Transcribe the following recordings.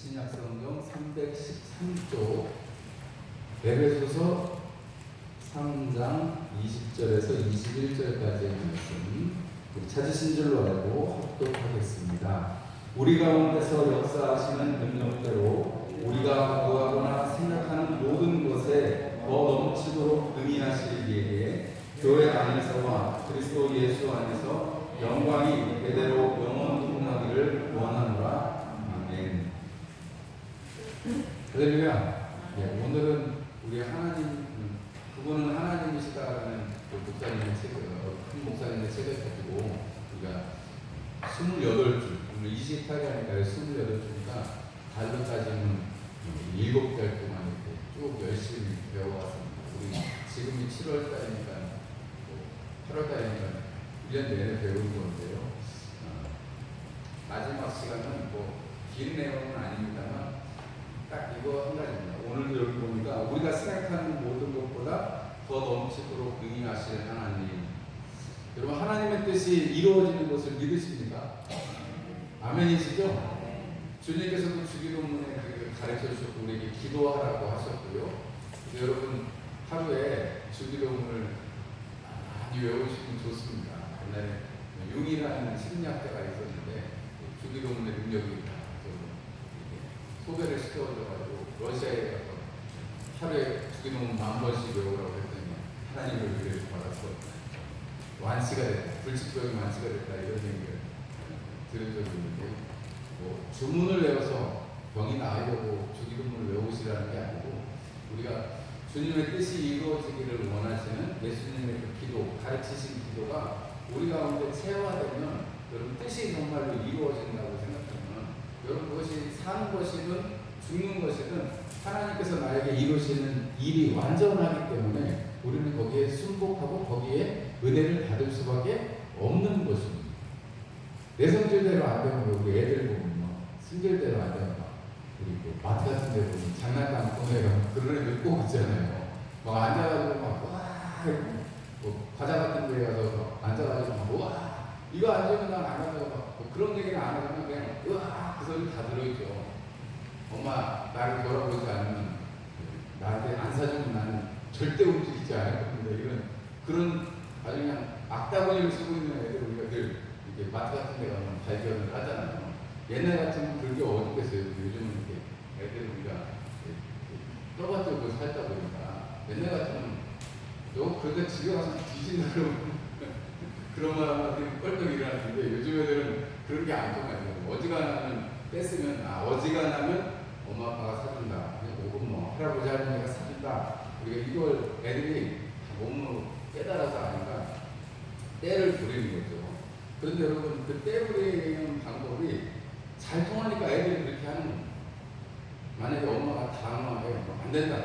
신약성경 313쪽 에베소서 3장 20절에서 21절까지의 말씀 찾으신 줄로 알고 합독하겠습니다. 우리 가운데서 역사하시는 능력대로 우리가 구하거나 생각하는 모든 것에 더 넘치도록 능히하실 이에게 교회 안에서와 그리스도 예수 안에서 영광이 대대로 영원토록나기를 원하노라. 아멘. 할렐루야. 오늘은 우리 하나님, 그분은 하나님이시다라는 목사님의 책을, 큰 목사님의 책을 가지고 우리가 28줄, 오늘 28일 하니까 28주니까 달로 따지면 7달 동안 이렇게 쭉 열심히 배워왔습니다. 우리 지금이 7월 달이니까 8월 달이니까 1년 내내 배우는 건데요. 마지막 시간은 긴 내용은 아닙니다만 딱 이거 한 가지입니다. 오늘도 여기 보니까 우리가 생각하는 모든 것보다 더 넘치도록 능히하실 하나님. 여러분, 하나님의 뜻이 이루어지는 것을 믿으십니까? 아멘이시죠? 주님께서도 주기도문에 가르쳐 주셨고 우리에게 기도하라고 하셨고요. 여러분, 하루에 주기도문을 많이 외우시면 좋습니다. 옛날에 융이라는 심리학자가 있었는데 주기도문의 능력이 소개를 시켜줘가지고 러시아에 가서 하루에 주기도문 10,000번씩 외우라고 했더니 하나님의 은혜를 받아서 완치가 됐다, 불치병이 완치가 됐다, 이런 얘기를 들은 적이 있는데, 주문을 외워서 병이 나으려고 주기도문을 외우시라는 게 아니고 우리가 주님의 뜻이 이루어지기를 원하시는 예수님의 그 기도, 가르치신 기도가 우리 가운데 체화되면 여러분 뜻이 정말로 이루어진다고 생각하면 여러분, 그것이 사는 것이든 죽는 것이든 하나님께서 나에게 이루시는 일이 완전하기 때문에 우리는 거기에 순복하고 거기에 은혜를 받을 수밖에 없는 것입니다. 내 성질대로 안 되면 우리 애들 보면요, 성질대로 안 되면 우리 마트 같은 데 보면 장난감 보내요. 그런 애들 꼭 있잖아요. 막 앉아가지고 과자 같은 데 가서 앉아가지고 와 이거 안 주면 난 안 한다고 그런 얘기는 안 하면 그냥 으아 그 소리 다 들어있죠. 엄마 나를 돌아보지 않으면 나한테 안 사주면 나는 절대 움직이지 않을 겁니다. 이런 그런 아주 그냥 악다구니를 쓰고 있는 애들 우리가 늘 이렇게 마트 같은 데 가면 발견을 하잖아요. 옛날 같으면 그게 어디겠어요. 요즘은 이렇게 애들 우리가 떠받들고 살다 보니까 옛날 같으면 너 그러다 집에 가서 뒤진다 그러면 그런 말 하면 뻘떡 일어나는데 요즘 애들은 그런 게 안 통해요. 어지간하면 뺐으면 어지간하면 엄마 아빠가 사준다. 혹은 할아버지 할머니가 사준다. 우리가 이걸 애들이 몸으로 깨달아서 아니까 때를 부리는 거죠. 그런데 여러분 그 때 부리는 방법이 잘 통하니까 애들이 그렇게 하는 거예요. 만약에 엄마가 단호하게 안 된다.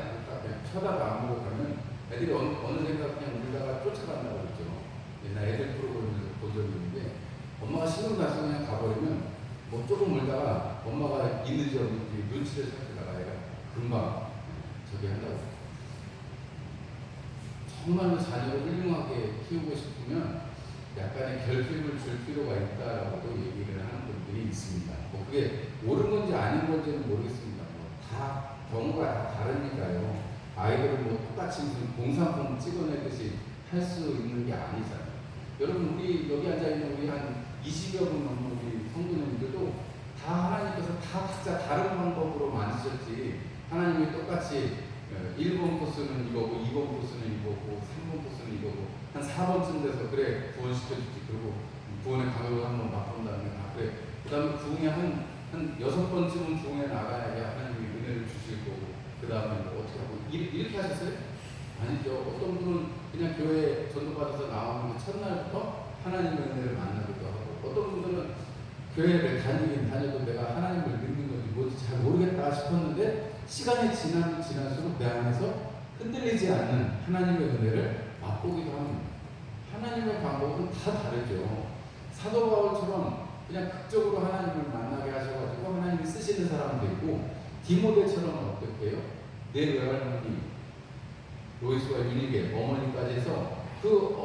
그냥 쳐다도 안 보고 가면 애들이 어느 생각 그냥 울다가 쫓아간다고 그랬죠. 옛날 애들 프로그램에서 본 적이 있는데 엄마가 신경 나서 그냥 가버리면 조금 울다가 엄마가 있는지 없는지 눈치를 살피다가 애가 금방 저기 한다고. 정말로 자녀를 훌륭하게 키우고 싶으면 약간의 결핍을 줄 필요가 있다라고도 얘기를 하는 분들이 있습니다. 그게 옳은 건지 아닌 건지는 모르겠습니다. 다 경우가 다 다르니까요. 아이들을 똑같이 무슨 공산품 찍어내듯이 할 수 있는 게 아니잖아요. 여러분, 우리 여기 앉아있는 우리 한 20여 분 넘는 우리 성도님들도 다 하나님께서 다 각자 다른 방법으로 만드셨지 하나님이 똑같이 1번 코스는 이거고 2번 코스는 이거고 3번 코스는 이거고 한 4번쯤 돼서 그래 구원시켜주지. 그리고 구원의 강요를 한번 맛본 다음에 그래 그 다음에 부흥에 한 6번쯤은 부흥에 나가야 하나님이 은혜를 주실 거고 그 다음에 어떻게 하고 이렇게 하셨어요? 아니죠. 어떤 분은 그냥 교회 전도받아서 나오는 첫날부터 하나님의 은혜를 만나기도 하고 어떤 분들은 교회를 다니긴 다녀도 내가 하나님을 믿는 건지 뭔지 잘 모르겠다 싶었는데 시간이 지나면 지날수록 내 안에서 흔들리지 않는 하나님의 은혜를 맛보기도 합니다. 하나님의 방법은 다 다르죠. 사도 바울처럼 그냥 극적으로 하나님을 만나게 하셔가지고 하나님이 쓰시는 사람도 있고 디모데처럼은 어떻게 해요? 내 외할머니 로이스와 유니게 어머니까지 해서 그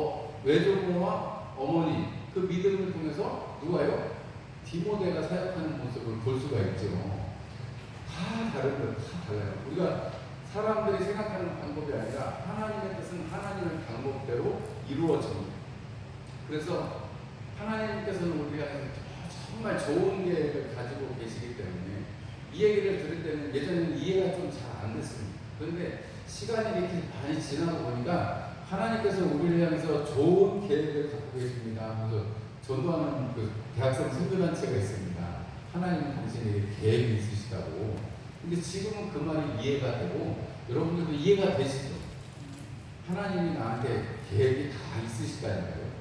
외조모와 어머니 그 믿음을 통해서 누가요? 디모데가 사역하는 모습을 볼 수가 있죠. 다른 거 다 달라요. 우리가 사람들이 생각하는 방법이 아니라 하나님의 뜻은 하나님의 방법대로 이루어집니다. 그래서 하나님께서는 우리가 정말 좋은 계획을 가지고 계시기 때문에 이 얘기를 들을 때는 예전에는 이해가 좀 잘 안 됐습니다. 그런데 시간이 이렇게 많이 지나고 보니까 하나님께서 우리를 향해서 좋은 계획을 갖고 계십니다. 그래서 전도하는 그 대학생 선교단체가 있습니다. 하나님은 당신에게 계획이 있으시다고. 근데 지금은 그 말이 이해가 되고 여러분들도 이해가 되시죠? 하나님이 나한테 계획이 다 있으시다니까요.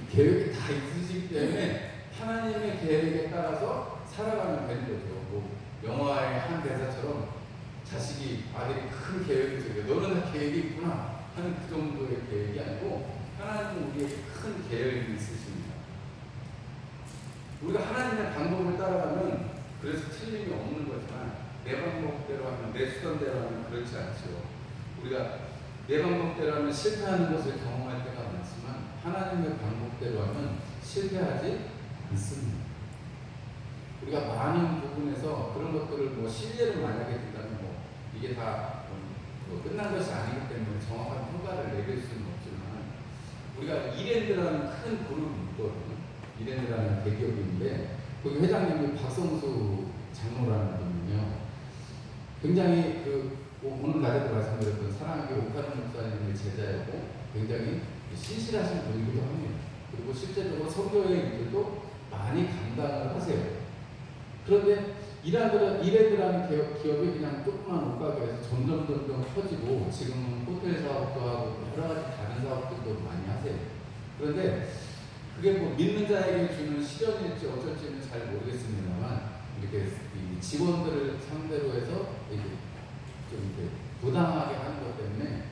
계획이 다 있으시기 때문에 하나님의 계획에 따라서 살아가면 되는 거죠. 뭐 영화의 한 대사처럼 자식이 아들이 큰 계획을 세우고 너는 다 계획이 있구나 하는 그 정도의 계획이 아니고 하나님은 우리에게 큰 계획이 있으십니다. 우리가 하나님의 방법을 따라가면 그래서 틀림이 없는 거지만 내 방법대로 하면 내 수단대로 하면 그렇지 않죠. 우리가 내 방법대로 하면 실패하는 것을 경험할 때가 많지만 하나님의 방법대로 하면 실패하지 않습니다. 우리가 많은 부분에서 그런 것들을 뭐 신뢰를 만약에 든다면 뭐 이게 다 뭐 끝난 것이 아니기 때문에 정확한 평가를 내릴 수는 없지만 우리가 이랜드라는 큰 그룹이 있거든요. 이랜드라는 대기업이 있는데 거기 회장님이 박성수 장로라는 분이요. 굉장히 오늘 낮에도 말씀드렸던 사랑하게 오카는 목사님의 제자였고 굉장히 신실하신 분이기도 합니다. 그리고 실제적으로 선교의 일들도 많이 감당을 하세요. 그런데 이랜드라는 기업이 그냥 조그만 옷가게에서 점점 커지고 지금은 호텔 사업도 하고 여러 가지 다른 사업들도 많이 하세요. 그런데 그게 뭐 믿는 자에게 주는 시련일지 어쩔지는 잘 모르겠습니다만 이렇게 직원들을 상대로 해서 좀 이렇게 부당하게 하는 것 때문에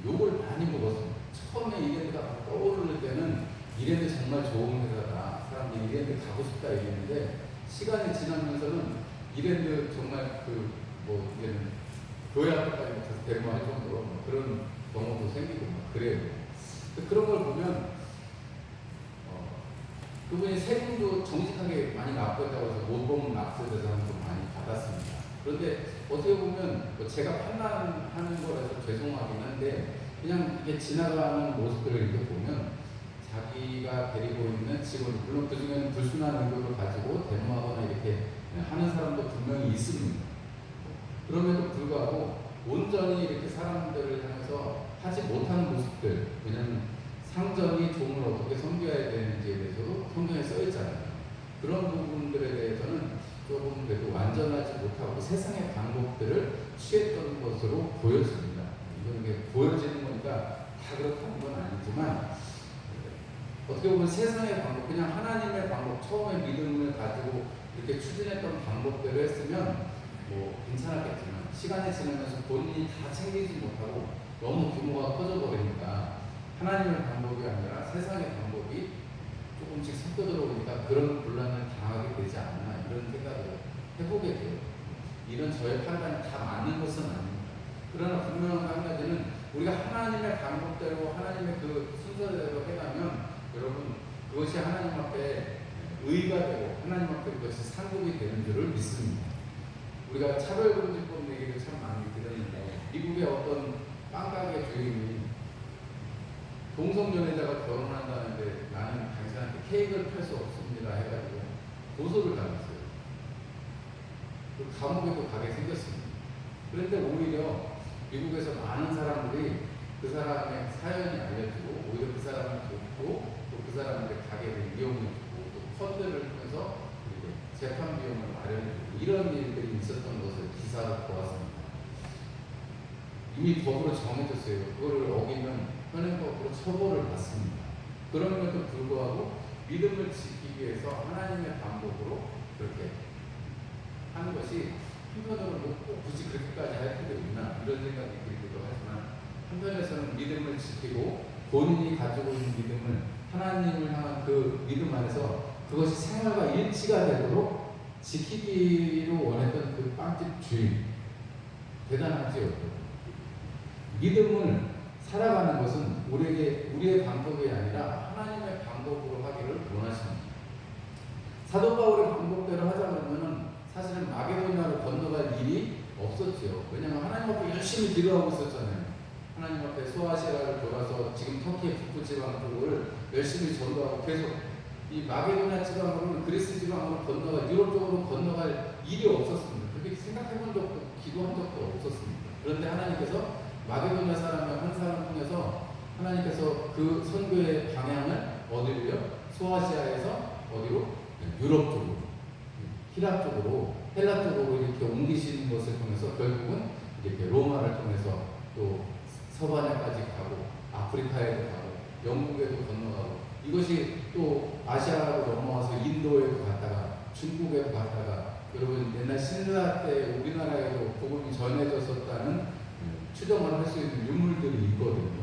욕을 많이 먹었습니다. 처음에 이랜드가 떠오를 때는 이랜드 정말 좋은 회사다. 사람들이 이랜드 가고 싶다 이랬는데 시간이 지나면서는 이랜드 정말 이제는 교회 앞까지 가서 데모할 정도로 그런 경우도 생기고 그래요. 그런 걸 보면 그분이 세금도 정직하게 많이 납부했다고 해서 모범 납세대상도 많이 받았습니다. 그런데 어떻게 보면 제가 판단하는 거라서 죄송하긴 한데 그냥 이게 지나가는 모습들을 이렇게 보면 자기가 데리고 있는 직원, 물론 그 중에는 불순한 의도를 가지고 데모하거나 이렇게 하는 사람도 분명히 있습니다. 그럼에도 불구하고 온전히 이렇게 사람들을 향해서 하지 못하는 모습들, 왜냐하면 상전이 종을 어떻게 섬겨야 되는지에 대해서도 성경에 써 있잖아요. 그런 부분들에 대해서는 조금 그래도 완전하지 못하고 세상의 방법들을 취했던 것으로 보여집니다. 이건 이게 보여지는 거니까 다 그렇다는 건 아니지만 어떻게 보면 세상의 방법, 그냥 하나님의 방법, 처음에 믿음을 가지고 이렇게 추진했던 방법대로 했으면 뭐 괜찮았겠지만 시간이 지나면서 본인이 다 챙기지 못하고 너무 규모가 커져버리니까 하나님의 방법이 아니라 세상의 방법이 조금씩 섞여 들어오니까 그런 곤란을 당하게 되지 않나 이런 생각을 해보게 돼요. 이런 저의 판단이 다 맞는 것은 아닙니다. 그러나 분명한 한 가지는 우리가 하나님의 방법대로 하나님의 그 순서대로 해가면 여러분 그것이 하나님 앞에 의가 되고 하나님 앞에 그것이 상급이 되는 줄을 믿습니다. 우리가 차별금지법 얘기를 참 많이 들었는데 미국의 어떤 빵가게 주인이 동성연애자가 결혼한다는데 나는 당신한테 케이크를 팔 수 없습니다 해가지고 고소를 당했어요. 그 감옥에도 가게 생겼습니다. 그런데 오히려 미국에서 많은 사람들이 그 사람의 사연이 알려지고 오히려 그 사람을 돕고 또 그 사람들의 가게를 이용해주고 또 펀드를 통해서 재판 비용을 마련해주고 이런 일들이 있었던 것을 기사로 보았습니다. 이미 법으로 정해졌어요. 그거를 어기면 현행법으로 처벌을 받습니다. 그럼에도 불구하고 믿음을 지키기 위해서 하나님의 방법으로 그렇게 하는 것이 한편으로는 꼭 굳이 그렇게까지 할 필요 있나 이런 생각이 들기도 하지만 한편에서는 믿음을 지키고 본인이 가지고 있는 믿음을 하나님을 향한 그 믿음 안에서 그것이 생활과 일치가 되도록 지키기로 원했던 그 빵집 주인 대단하지요. 믿음을 살아가는 것은 우리의 방법이 아니라 하나님의 방법으로 하기를 원하십니다. 사도 바울의 방법대로 하자 그러면은 사실은 마게도냐로 건너갈 일이 없었죠. 왜냐하면 하나님 앞에 열심히 기도하고 있었잖아요. 하나님 앞에 소아시아를 돌아서 지금 터키의 북부 지방 쪽을 열심히 전도하고 계속 이 마게도냐 지방으로는 그리스 지방으로 건너가 유럽 쪽으로 건너갈 일이 없었습니다. 그렇게 생각해본 적도 기도한 적도 없었습니다. 그런데 하나님께서 마게도냐 사람의 한 사람을 통해서 하나님께서 그 선교의 방향을 어디로요? 소아시아에서 어디로? 유럽 쪽으로, 히랍 쪽으로, 헬라 쪽으로 이렇게 옮기시는 것을 통해서 결국은 이렇게 로마를 통해서 또 서바냐까지 가고 아프리카에도 가고 영국에도 건너가고 이것이 또 아시아로 넘어와서 인도에도 갔다가 중국에도 갔다가 여러분 옛날 신라 때 우리나라에도 복음이 전해졌었다는 추정을 할 수 있는 유물들이 있거든요.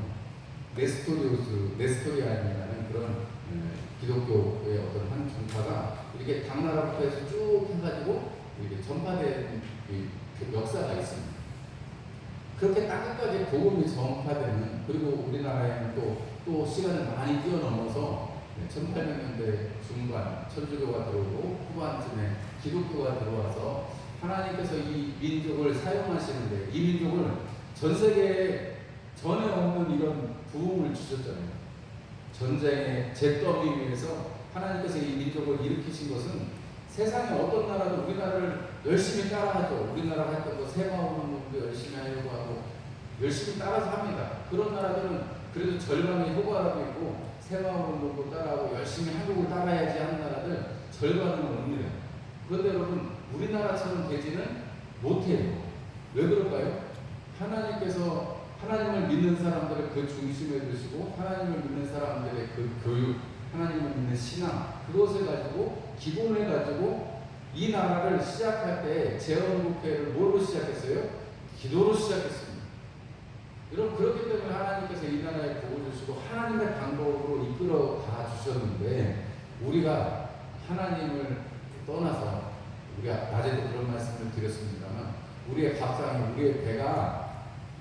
네스토리안이라는 그런 기독교의 어떤 한 종파가 이렇게 당나라부터 해서 쭉 해가지고 이렇게 전파된 그 역사가 있습니다. 그렇게 땅끝까지 복음이 전파되는, 그리고 우리나라에는 또 시간을 많이 뛰어넘어서 1800년대 중반 천주교가 들어오고 후반쯤에 기독교가 들어와서 하나님께서 이 민족을 사용하시는데 이 민족을 전 세계에 전에 없는 이런 부흥을 주셨잖아요. 전쟁의 잿더미 위에서 하나님께서 이 민족을 일으키신 것은 세상에 어떤 나라도 우리나라를 열심히 따라하죠. 우리나라가 했던 거 세마오는 놈도 열심히 하려고 하고 열심히 따라서 합니다. 그런 나라들은 그래도 절반이 효과라도 있고 세마오는 놈도 따라하고 열심히 한국을 따라야지 하는 나라들 절반은 옵니다. 그런데 여러분 우리나라처럼 되지는 못해요. 왜 그럴까요? 하나님께서 하나님을 믿는 사람들을 그 중심에 두시고 하나님을 믿는 사람들의 그 교육, 하나님을 믿는 신앙, 그것을 가지고 기본을 가지고 이 나라를 시작할 때 재헌국회를 뭘로 시작했어요? 기도로 시작했습니다. 여러분 그렇기 때문에 하나님께서 이 나라에 복을 주시고 하나님의 방법으로 이끌어 가 주셨는데 우리가 하나님을 떠나서 우리가 낮에도 그런 말씀을 드렸습니다만 우리의 밥상이 우리의 배가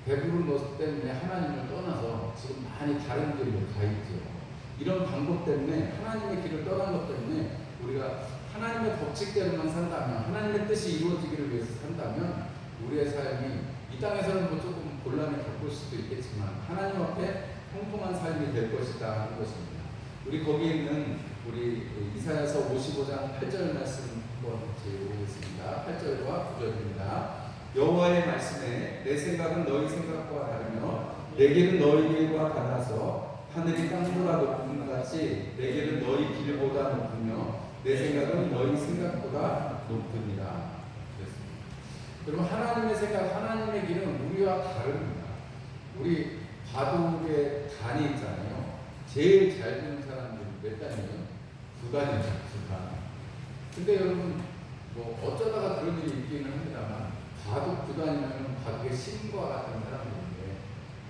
배부른 것 때문에 하나님을 떠나서 지금 많이 다른 길로 가 있죠. 이런 방법 때문에 하나님의 길을 떠난 것 때문에 우리가 하나님의 법칙대로만 산다면 하나님의 뜻이 이루어지기를 위해서 산다면 우리의 삶이 이 땅에서는 뭐 조금 곤란을 겪을 수도 있겠지만 하나님 앞에 통통한 삶이 될 것이다 하는 것입니다. 우리 거기에 있는 우리 이사야서 55장 8절 말씀 한번 읽어보겠습니다. 8절과 9절입니다. 여호와의 말씀에 내 생각은 너희 생각과 다르며 내 길은 너희 길과 달라서 하늘이 땅보다 높은 것 같이 내 길은 너희 길보다 높으며 내 생각은 너희 생각보다 높으니라. 그러면 하나님의 생각, 하나님의 길은 우리와 다릅니다. 우리 바둑의 단이 있잖아요. 제일 잘 두는 사람들이 몇 단이에요? 9단이죠. 9단. 근데 여러분 뭐 어쩌다가 그런 일이 있기는 합니다만 바둑 9단이면 바둑의 신과 같은 사람들인데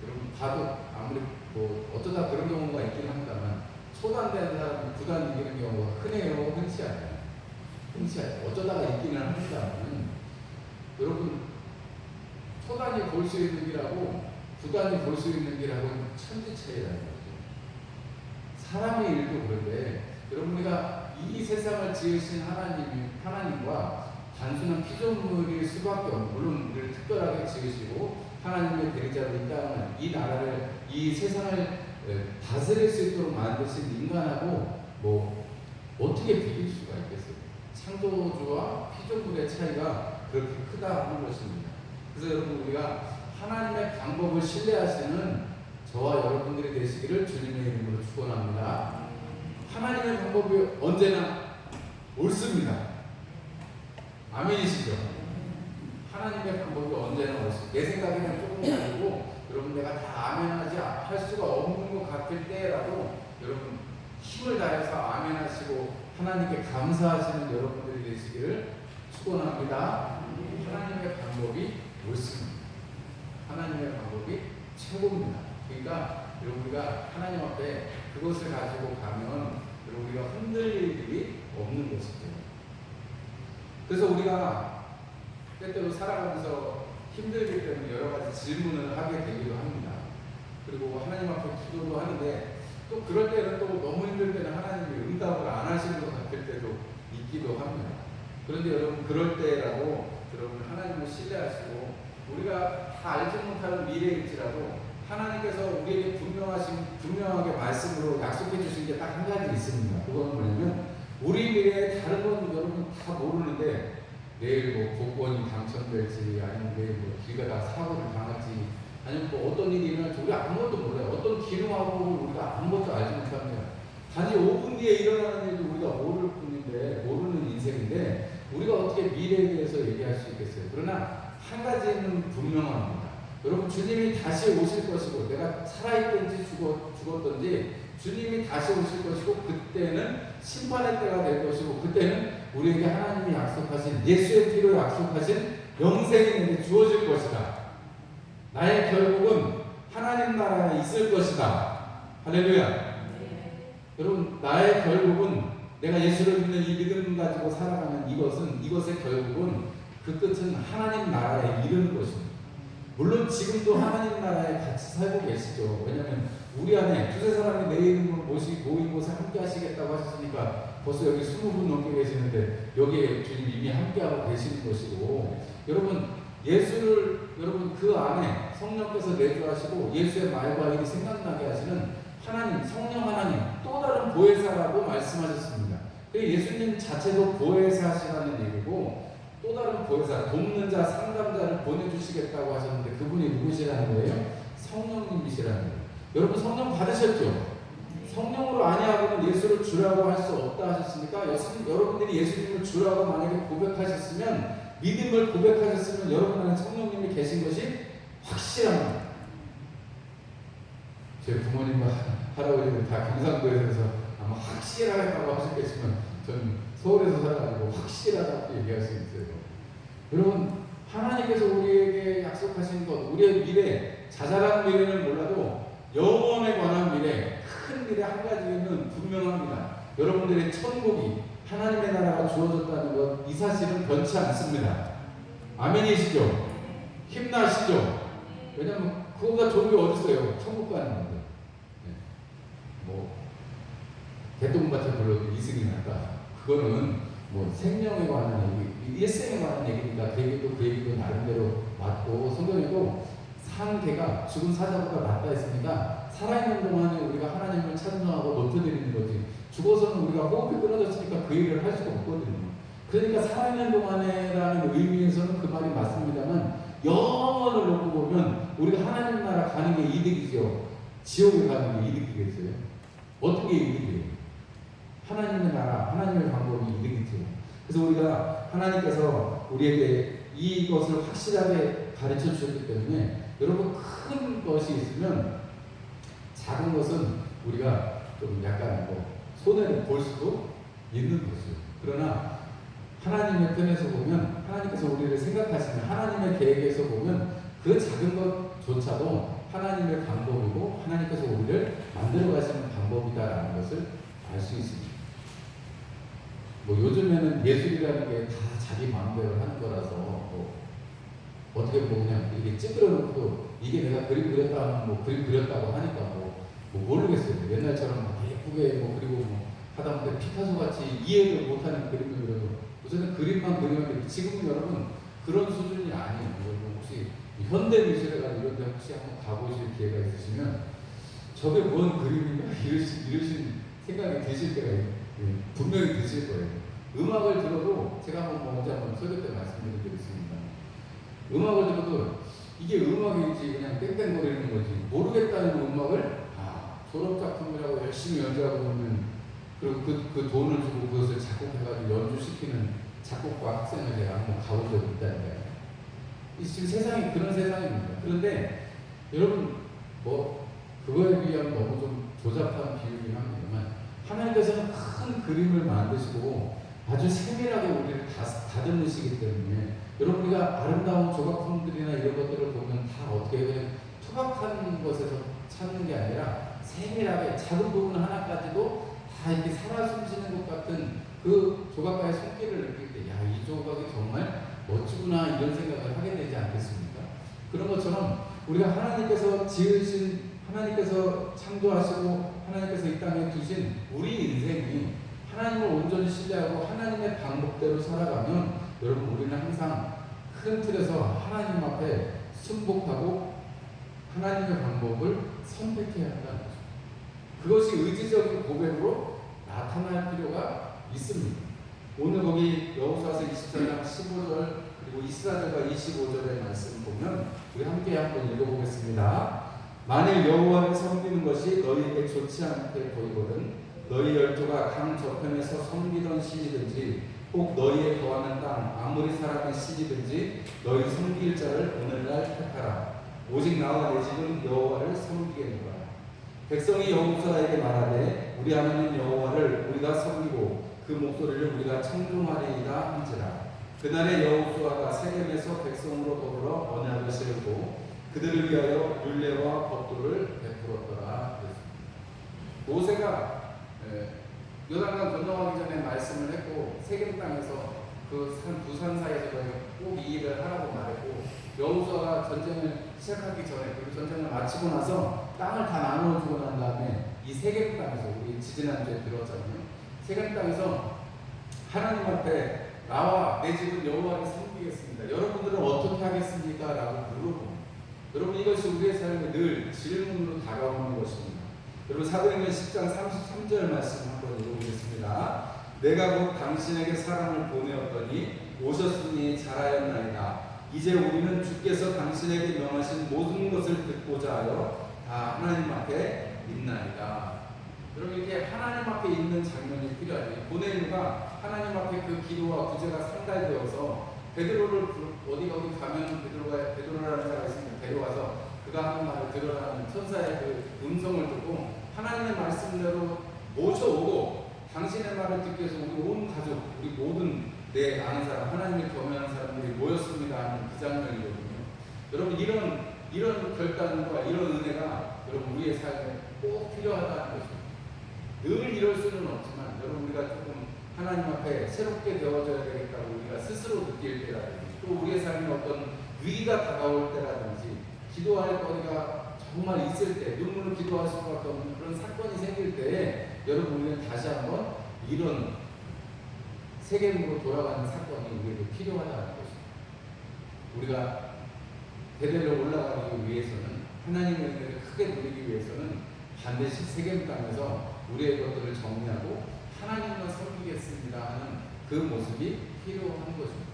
여러분 바둑 아무리 뭐 어쩌다 그런 경우가 있긴 합니다만 초단된 사람이 9단 이기는 경우가 흔해요. 흔치 않아요. 흔치 않아요. 어쩌다가 있기는 합니다만 여러분 초단이 볼 수 있는 길하고 9단이 볼 수 있는 길하고는 천지 차이라는 거죠. 사람의 일도 그런데 여러분 우리가 이 세상을 지으신 하나님과 단순한 피조물일 수밖에 없는, 물론 우리를 특별하게 지으시고 하나님의 대리자로 이 땅을, 이 나라를, 이 세상을 다스릴 수 있도록 만드신 인간하고 뭐 어떻게 비길 수가 있겠어요? 창조주와 피조물의 차이가 그렇게 크다 하는 것입니다. 그래서 여러분 우리가 하나님의 방법을 신뢰하시는 저와 여러분들이 되시기를 주님의 이름으로 축원합니다. 하나님의 방법이 언제나 옳습니다. 아멘이시죠? 하나님의 방법이 언제나 옳습니다. 내 생각에는 조금 다르고 여러분 내가 다 아멘하지 할 수가 없는 것 같을 때라도 여러분 힘을 다해서 아멘하시고 하나님께 감사하시는 여러분들이 되시기를 축원합니다. 하나님의 방법이 옳습니다. 하나님의 방법이 최고입니다. 그러니까 여러분 우리가 하나님 앞에 그것을 가지고 가면 여러분 우리가 흔들릴 일이 없는 것이죠. 그래서 우리가 때때로 살아가면서 힘들기 때문에 여러 가지 질문을 하게 되기도 합니다. 그리고 하나님 앞에 기도도 하는데 또 그럴 때는 또 너무 힘들 때는 하나님이 응답을 안 하시는 것 같을 때도 있기도 합니다. 그런데 여러분 그럴 때라도 여러분 하나님을 신뢰하시고 우리가 다 알지 못하는 미래일지라도 하나님께서 우리에게 분명하게 말씀으로 약속해 주신 게 딱 한 가지 있습니다. 그건 뭐냐면 우리 미래에 다른 건 여러분 다 모르는데 내일 뭐 복권이 당첨될지 아니면 내일 뭐 길 가다가 사고를 당할지 아니면 뭐 어떤 일이 일어날지 우리 아무것도 몰라요. 어떤 기능하고 우리가 아무것도 알지 못합니다. 단지 5분 뒤에 일어나는 일도 우리가 모를 뿐인데 모르는 인생인데 우리가 어떻게 미래에 대해서 얘기할 수 있겠어요. 그러나 한 가지는 분명합니다. 여러분 주님이 다시 오실 것이고 내가 살아있든지 죽었든지 주님이 다시 오실 것이고 그때는 심판의 때가 될 것이고 그때는 우리에게 하나님이 약속하신 예수의 피로 약속하신 영생이 내게 주어질 것이다. 나의 결국은 하나님 나라에 있을 것이다. 할렐루야. 네. 여러분 나의 결국은 내가 예수를 믿는 이 믿음 가지고 살아가는 이것의 결국은 그 끝은 하나님 나라에 이르는 것입니다. 물론 지금도 하나님 나라에 같이 살고 계시죠. 왜냐하면 우리 안에 두세 사람이 내 이름으로 모인 곳에 함께 하시겠다고 하셨으니까 벌써 여기 20분 넘게 계시는데 여기에 주님 이미 함께하고 계시는 것이고 여러분 여러분 그 안에 성령께서 내주하시고 예수의 말과 일이 생각나게 하시는 하나님, 성령 하나님 또 다른 보혜사라고 말씀하셨습니다. 예수님 자체도 보혜사시라는 얘기고 또 다른 보혜사, 돕는 자, 상담자를 보내주시겠다고 하셨는데 그분이 누구시라는 거예요? 성령님이시라는 거예요. 여러분 성령 받으셨죠? 성령으로 아니하고는 예수를 주라고 할 수 없다 하셨습니까? 여러분들이 예수님을 주라고 만약에 고백하셨으면 믿음을 고백하셨으면 여러분 안에 성령님이 계신 것이 확실합니다. 제 부모님과 할아버지들 다 경상도에서 아마 확실하다고 하셨겠지만 저는 서울에서 살아가지고 확실하다고 얘기할 수 있어요. 여러분 하나님께서 우리에게 약속하신 것 우리의 미래 자잘한 미래는 몰라도 영원에 관한 미래 큰 미래 한 가지는 분명합니다. 여러분들의 천국이 하나님의 나라가 주어졌다는 것 이 사실은 변치 않습니다. 아멘이시죠? 힘나시죠? 왜냐하면 그거보다 좋은 게 어디 있어요? 천국 가는 건데. 네. 뭐 개똥밭에 불러도 이승이 났다. 그거는 뭐 생명에 관한 얘기, 일생에 관한 얘기니까 그 얘기도 나름대로 맞고 성경에도 산 개가 죽은 사자보다 낫다 했으니까 살아있는 동안에 우리가 하나님을 찬송하고 높여드리는 거지 죽어서는 우리가 호흡이 끊어졌으니까 그 일을 할 수가 없거든요. 그러니까 살아있는 동안에라는 의미에서는 그 말이 맞습니다만 영원을 놓고 보면 우리가 하나님 나라 가는 게 이득이죠. 지옥에 가는 게 이득이겠어요? 어떤 게 이득이에요? 하나님의 나라, 하나님의 방법이 이득이죠. 그래서 우리가 하나님께서 우리에게 이것을 확실하게 가르쳐 주셨기 때문에 여러분 큰 것이 있으면 작은 것은 우리가 좀 약간 손해를 볼 수도 있는 것이죠. 그러나 하나님의 편에서 보면 하나님께서 우리를 생각하시는 하나님의 계획에서 보면 그 작은 것조차도 하나님의 방법이고 하나님께서 우리를 만들어 가시는 방법이다라는 것을 알 수 있습니다. 요즘에는 예술이라는 게 다 자기 마음대로 하는 거라서 어떻게 그냥 이렇게 찌그러 놓고 이게 내가 그림 그렸다 하면 그림 그렸다고 하니까 모르겠어요. 옛날처럼 예쁘게 그리고 하다못해 피카소 같이 이해를 못하는 그림을 그려도 우선은 그림만 그리면 지금은 여러분 그런 수준이 아니에요. 여러분 혹시 현대 미술회관 이런 데 혹시 한번 가보실 기회가 있으시면 저게 뭔 그림인가 이러신 생각이 드실 때가 분명히 드실 거예요. 음악을 들어도 제가 언제 한번 설교 때 말씀드리겠습니다. 음악을 들어도 이게 음악인지 그냥 땡땡거리는 거지 모르겠다는 음악을 졸업작품이라고 열심히 연주하고 보면 그리고 그 돈을 주고 그것을 작곡해가지고 연주시키는 작곡가 학생을 제가 한번 가본 적이 있다니까요. 지금 세상이 그런 세상입니다. 그런데 여러분 그거에 비하면 너무 좀 조잡한 비유긴 합니다만 하나님께서는 큰 그림을 만드시고 아주 세밀하게 우리를 다듬으시기 때문에 여러분 우리가 아름다운 조각품들이나 이런 것들을 보면 다 어떻게 그냥 투박한 것에서 찾는 게 아니라 세밀하게 작은 부분 하나까지도 다 이렇게 살아 숨쉬는 것 같은 그 조각가의 손길을 느낄 때 이 조각이 정말 멋지구나 이런 생각을 하게 되지 않겠습니까? 그런 것처럼 우리가 하나님께서 지으신 하나님께서 창조하시고 하나님께서 이 땅에 두신 우리 인생이 하나님을 온전히 신뢰하고 하나님의 방법대로 살아가면 여러분 우리는 항상 큰 틀에서 하나님 앞에 순복하고 하나님의 방법을 선택해야 한다는 거죠. 그것이 의지적인 고백으로 나타날 필요가 있습니다. 오늘 거기 여호수아서 24장 15절 그리고 24절과 25절의 말씀 보면 우리 함께 한번 읽어보겠습니다. 만일 여호와를 섬기는 것이 너희에게 좋지 않게 보이거든 너희 열조가 강 저편에서 섬기던 신이든지 혹 너희의 거하는 땅 아무리 사람의 신이든지 너희 섬길 자를 오늘날 택하라. 오직 나와 내 집은 여호와를 섬기겠노라. 백성이 여호수아에게 말하되 우리 하나님 여호와를 우리가 섬기고 그 목소리를 우리가 청종하리이다 한지라. 그날에 여호수아가 세겜에서 백성으로 더불어 언약을 세우고 그들을 위하여 율례와 법도를 베풀었더라. 모세가 요단강 건너가기 전에 말씀을 했고 세겜 땅에서 그 두 산 사이에서 꼭 이 일을 하라고 말했고 여호수아가 전쟁을 시작하기 전에 그리고 전쟁을 마치고 나서 땅을 다 나누어주고 난 다음에 이 세겜 땅에서 우리 지지난주에 들었잖아요. 세겜 땅에서 하나님 앞에 나와 내 집은 여호와를 섬기겠습니다. 여러분들은 어떻게 하겠습니까? 라고 물어봅니다. 여러분 이것이 우리의 삶에 늘 질문으로 다가오는 것입니다. 여러분 사도행전 10장 33절 말씀 한번 읽어보겠습니다. 내가 곧 당신에게 사람을 보내었더니 오셨으니 잘하였나이다. 이제 우리는 주께서 당신에게 명하신 모든 것을 듣고자 하여 다 하나님 앞에 있나이다. 여러분 이렇게 하나님 앞에 있는 장면이 필요하죠. 고넬료가 하나님 앞에 그 기도와 구제가 상달되어서 베드로를 어디 가면 베드로라는 자가 있으면 데려와서 그가 하는 말을 들으라는 천사의 그 음성을 듣고 하나님의 말씀대로 모셔오고 당신의 말을 듣기 위해서 우리 온 가족, 우리 모든 내 아는 사람, 하나님을 경외하는 사람들이 모였습니다 하는 그 장면이거든요. 여러분 이런 결단과 이런 은혜가 여러분 우리의 삶에 꼭 필요하다는 것입니다. 늘 이럴 수는 없지만 여러분 우리가 조금 하나님 앞에 새롭게 되어져야 되겠다고 우리가 스스로 느낄 때라든지 또 우리의 삶에 어떤 위기가 다가올 때라든지 기도할 거리가 정말 있을 때 눈물로 기도할 수밖에 없는 그런 사건이 생길 때에 여러분 우리는 다시 한번 이런 세겜으로 돌아가는 사건이 우리에게 필요하다는 것입니다. 우리가 대대로 올라가기 위해서는 하나님의 은혜를 크게 누리기 위해서는 반드시 세겜 땅에서 우리의 것들을 정리하고 하나님만 섬기겠습니다 하는 그 모습이 필요한 것입니다.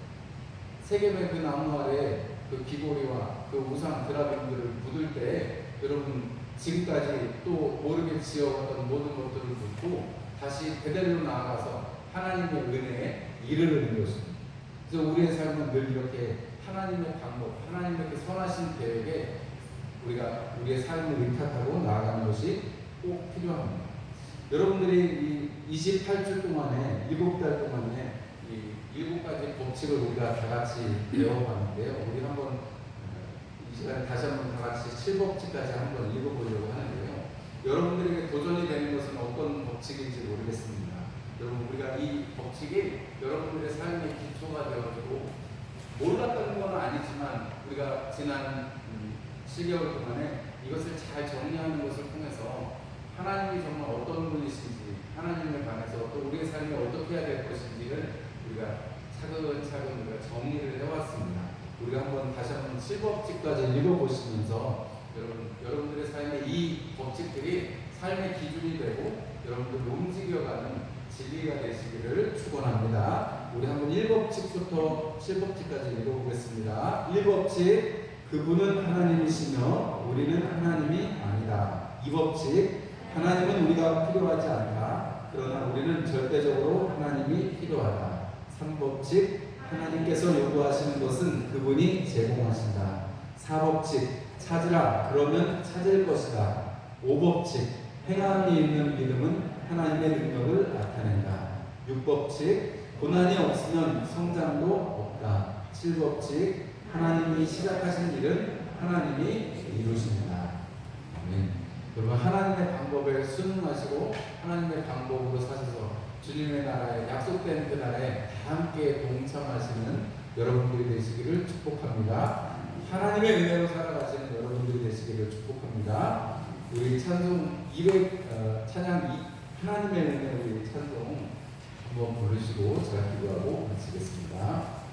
세겜의 그 나무 아래 그 귀고리와 그 우상 드라빔들을 묻을 때 여러분 지금까지 또 모르게 지어왔던 모든 것들을 묻고 다시 베델로 나아가서 하나님의 은혜에 이르는 것입니다. 그래서 우리의 삶은 늘 이렇게 하나님의 방법, 하나님의 이렇게 선하신 계획에 우리가 우리의 삶을 의탁하고 나아가는 것이 꼭 필요합니다. 여러분들이 이 28주 동안에 7달 동안에 이 7가지 법칙을 우리가 다 같이 배워봤는데요. 우리 한번 이 시간에 다시 한번 다 같이 7법칙까지 한번 읽어보려고 하는데요. 여러분들에게 도전이 되는 것은 어떤 법칙인지 모르겠습니다. 여러분 우리가 이 법칙이 여러분들의 삶의 기초가 되어지고 몰랐던 건 아니지만 우리가 지난 7개월 동안에 이것을 잘 정리하는 것을 통해서 하나님이 정말 어떤 분이신지 하나님에 관해서 또 우리의 삶에 어떻게 해야 될 것인지를 우리가 차근차근 우리가 정리를 해왔습니다. 우리가 한번 다시 한번 7법칙까지 읽어보시면서 여러분들의 삶에 이 법칙들이 삶의 기준이 되고 여러분들을 움직여가는 진리가 되시기를 축원합니다. 우리 한번 1법칙부터 7법칙까지 읽어보겠습니다. 1법칙 그분은 하나님이시며 우리는 하나님이 아니다. 2법칙 하나님은 우리가 필요하지 않다. 그러나 우리는 절대적으로 하나님이 필요하다. 3법칙 하나님께서 요구하시는 것은 그분이 제공하신다. 4법칙 찾으라 그러면 찾을 것이다. 5법칙 행함이 있는 믿음은 하나님의 능력을 나타낸다. 6법칙 고난이 없으면 성장도 없다. 7법칙 하나님이 시작하신 일은 하나님이 이루십니다. 아멘. 여러분 하나님의 방법에 순응하시고 하나님의 방법으로 사셔서 주님의 나라에 약속된 그 나라에 다 함께 동참하시는 여러분들이 되시기를 축복합니다. 하나님의 은혜로 살아가시는 여러분들이 되시기를 축복합니다. 우리 찬송 200 찬양 하나님의 은혜 우리 찬송 한번 부르시고 제가 기도하고 마치겠습니다.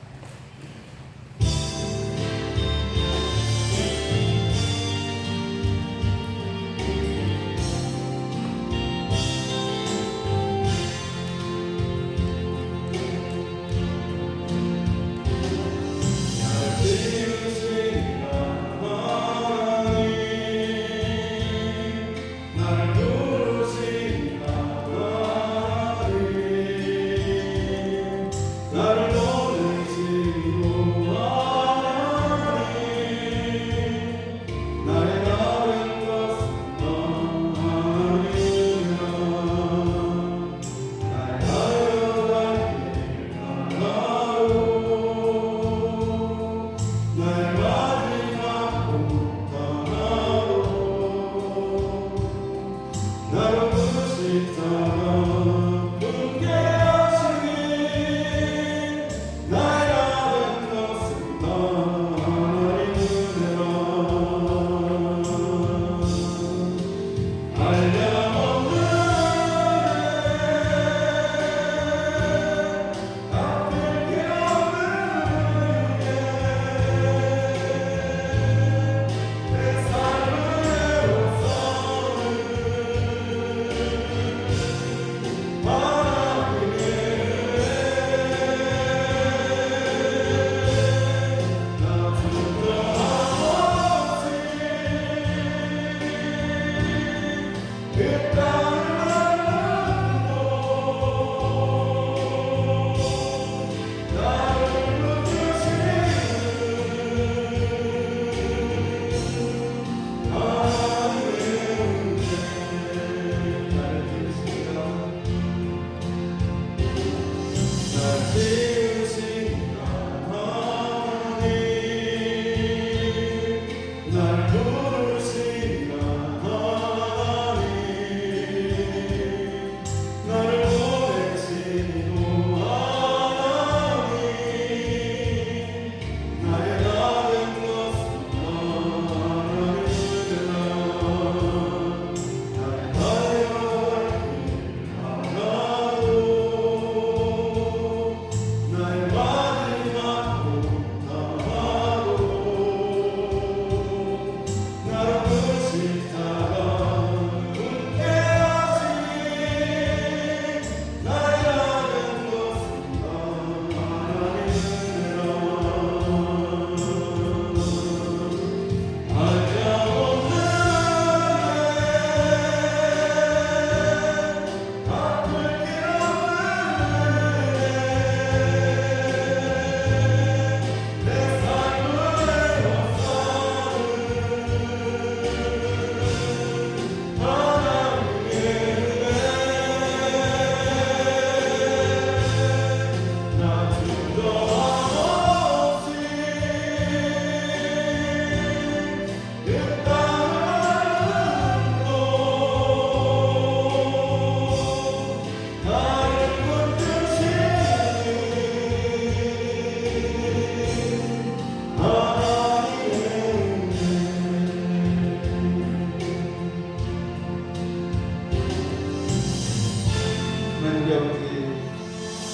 우리 아버지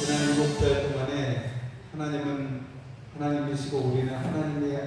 지난 7달 동안에 하나님은 하나님이시고 우리는 하나님의